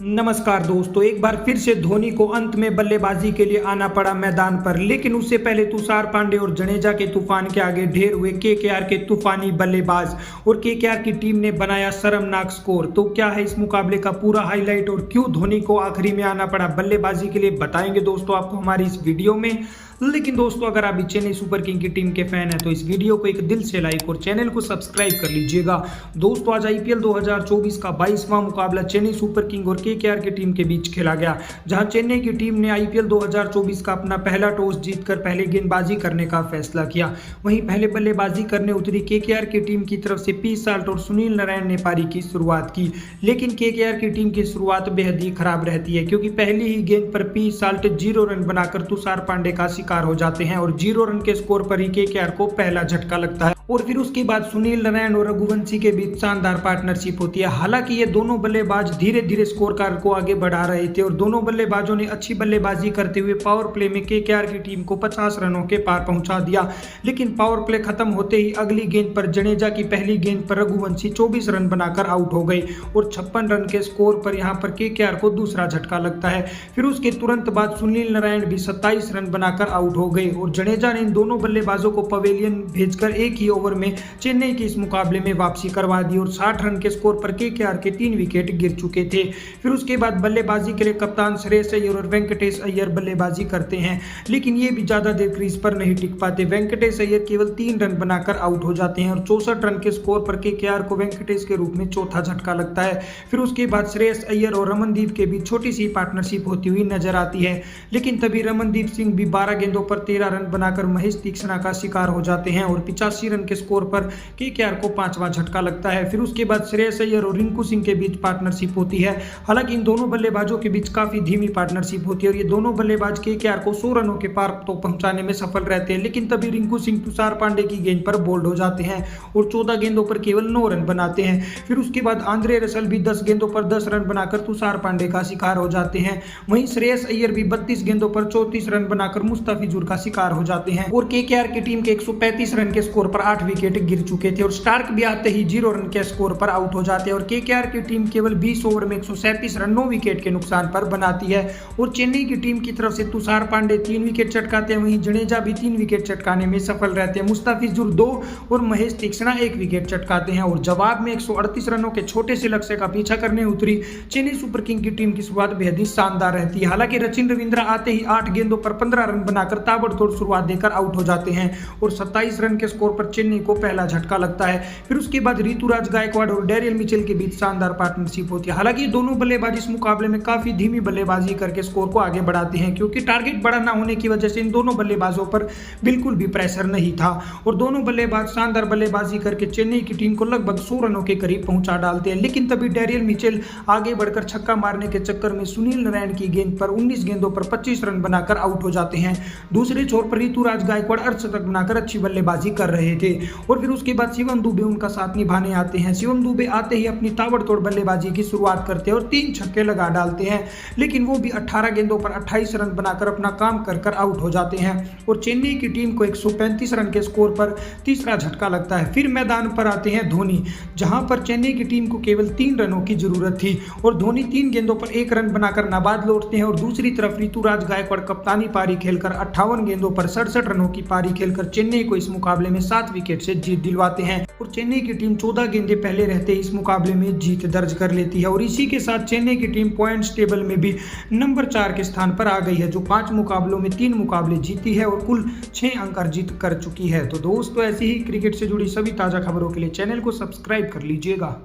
नमस्कार दोस्तों, एक बार फिर से धोनी को अंत में बल्लेबाजी के लिए आना पड़ा मैदान पर। लेकिन उससे पहले तुषार पांडे और जडेजा के तूफान के आगे ढेर हुए केकेआर के तूफानी बल्लेबाज और केकेआर की टीम ने बनाया शर्मनाक स्कोर। तो क्या है इस मुकाबले का पूरा हाईलाइट और क्यों धोनी को आखिरी में आना पड़ा बल्लेबाजी के लिए, बताएंगे दोस्तों आपको हमारी इस वीडियो में। लेकिन दोस्तों, अगर आप चेन्नई सुपर किंग की टीम के फैन हैं तो इस वीडियो को एक दिल से लाइक और चैनल को सब्सक्राइब कर लीजिएगा। दोस्तों, आज आईपीएल 2024 का 22वां मुकाबला चेन्नई सुपर किंग और केकेआर की टीम के बीच खेला गया, जहां चेन्नई की टीम ने आईपीएल 2024 का अपना पहला टॉस जीतकर पहले गेंदबाजी करने का फैसला किया। वहीं पहले बल्लेबाजी करने उतरी केकेआर की टीम की तरफ से पी साल्ट और सुनील नारायण ने पारी की शुरुआत की। लेकिन केकेआर की टीम की शुरुआत बेहद ही खराब रहती है, क्योंकि पहली ही गेंद पर पी साल्ट 0 रन बनाकर तुषार पांडे का शिकार हो जाते हैं और 0 रन के स्कोर पर ही केकेआर को पहला झटका लगता है। और फिर उसके बाद सुनील नारायण और रघुवंशी के बीच शानदार पार्टनरशिप होती है। हालांकि ये दोनों बल्लेबाज धीरे धीरे स्कोर कार्ड को आगे बढ़ा रहे थे और दोनों बल्लेबाजों ने अच्छी बल्लेबाजी करते हुए पावर प्ले में केकेआर की टीम को 50 रनों के पार पहुंचा दिया। लेकिन पावर प्ले खत्म होते ही अगली गेंद पर जडेजा की पहली गेंद पर रघुवंशी 24 रन बनाकर आउट हो गए और 56 रन के स्कोर पर यहां पर केकेआर को दूसरा झटका लगता है। फिर उसके तुरंत बाद सुनील नारायण भी 27 रन बनाकर आउट हो गए और जडेजा ने इन दोनों बल्लेबाजों को पवेलियन भेजकर एक ही ओवर में चेन्नई के इस मुकाबले में वापसी करवा दी और 60 रन के स्कोर पर केकेआर के 3 विकेट गिर चुके थे। फिर उसके बाद बल्लेबाजी के लिए कप्तान श्रेयस अय्यर और वेंकटेश अय्यर बल्लेबाजी करते हैं, लेकिन ये भी ज्यादा देर क्रीज पर नहीं टिक पाते। वेंकटेश अय्यर केवल 3 रन बनाकर आउट हो जाते हैं और 64 रन के स्कोर पर केकेआर को वेंकटेश के रूप में चौथा झटका लगता है। फिर उसके बाद श्रेयस अय्यर और रमनदीप के बीच छोटी सी पार्टनरशिप होती हुई नजर आती है, लेकिन तभी रमनदीप सिंह भी 12 गेंदों पर 13 रन बनाकर महेश तीक्ष्णा का शिकार हो जाते हैं और 85 रन के स्कोर पर केकेआर को 5वां झटका लगता है। फिर उसके बाद श्रेयस अय्यर और रिंकू सिंह के बीच पार्टनरशिप होती है। हालांकि इन दोनों बल्लेबाजों के बीच काफी धीमी पार्टनरशिप होती है और ये दोनों बल्लेबाज केकेआर को 100 रनों के पार तो पहुंचाने में सफल रहते हैं। लेकिन तभी रिंकू सिंह तुषार पांडे की गेंद पर बोल्ड हो जाते हैं और 14 गेंदों पर केवल 9 रन बनाते हैं। फिर उसके बाद आंद्रे रसल भी 10 गेंदों पर 10 रन बनाकर तुषार पांडे का शिकार हो जाते हैं। वहीं श्रेयस अय्यर भी 32 गेंदों पर 34 रन बनाकर मुस्तफिजुर का शिकार हो जाते हैं और केकेआर की टीम के 135 रन के स्कोर पर 8 विकेट गिर चुके थे और स्टार्क भी आते ही 0 रन के स्कोर पर आउट हो जाते हैं और केकेआर की टीम केवल 20 ओवर में 137 रन 9 विकेट के नुकसान पर बनाती है। और चेन्नई की टीम की तरफ से तुषार पांडे 3 विकेट चटकाते हैं, वहीं जडेजा भी 3 विकेट चटकाने में सफल रहते हैं। मुस्तफिजुर 2 और महेश तीक्ष्णा 1 विकेट चटकाते हैं और जवाब में 138 रनों के छोटे से लक्ष्य का पीछा करने उतरी चेन्नई सुपर किंग की टीम की शुरुआत बेहद ही शानदार रहती है। हालांकि सचिन रविंद्रा आते ही 8 गेंदों पर 15 रन बनाकर ताबड़तोड़ शुरुआत देकर आउट हो जाते हैं और 27 रन के स्कोर पर चेन्नई को पहला झटका लगता है। फिर उसके बाद ऋतुराज गायकवाड़ और डेरियल मिचेल के बीच शानदार पार्टनरशिप होती है। हालांकि दोनों बल्लेबाज इस मुकाबले में काफी धीमी बल्लेबाजी करके स्कोर को आगे बढ़ाते हैं, क्योंकि टारगेट बड़ा ना होने की वजह से इन दोनों बल्लेबाजों पर बिल्कुल भी प्रेशर नहीं था और दोनों बल्लेबाज शानदार बल्लेबाजी करके चेन्नई की टीम को लगभग 100 रनों के करीब पहुंचा डालते हैं। लेकिन तभी डेरियल मिचेल आगे बढ़कर छक्का मारने के चक्कर में सुनील नारायण की गेंद पर 19 गेंदों पर 25 रन बनाकर आउट हो जाते हैं। दूसरे छोर पर ऋतुराज गायकवाड़ अर्धशतक बनाकर अच्छी बल्लेबाजी कर रहे थे और फिर उसके बाद शिवम दुबे उनका साथ निभाने आते हैं। शिवम दुबे आते ही अपनी ताबड़तोड़ बल्लेबाजी की शुरुआत करते हैं और 3 छक्के लगा डालते हैं, लेकिन वो भी 18 गेंदों पर 28 रन बनाकर अपना काम कर आउट हो जाते हैं और चेन्नई की टीम को 135 रन के स्कोर पर तीसरा झटका लगता है। फिर मैदान पर आते हैं धोनी, जहां पर चेन्नई की टीम को केवल 3 रनों की जरूरत थी और धोनी 3 गेंदों पर 1 रन बनाकर नाबाद लौटते हैं और दूसरी तरफ ऋतुराज गायकवाड़ कप्तानी पारी खेलकर 58 गेंदों पर 67 रनों की पारी खेलकर चेन्नई को इस मुकाबले में 7 विकेट से जीत दिलवाते हैं और चेन्नई की टीम 14 गेंदें पहले रहते इस मुकाबले में जीत दर्ज कर लेती है और इसी के साथ चेन्नई की टीम पॉइंट्स टेबल में भी नंबर 4 के स्थान पर आ गई है, जो 5 मुकाबलों में 3 मुकाबले जीती है और कुल 6 अंक अर्जित कर चुकी है। तो दोस्तों, ऐसी ही क्रिकेट से जुड़ी सभी ताजा खबरों के लिए चैनल को सब्सक्राइब कर लीजिएगा।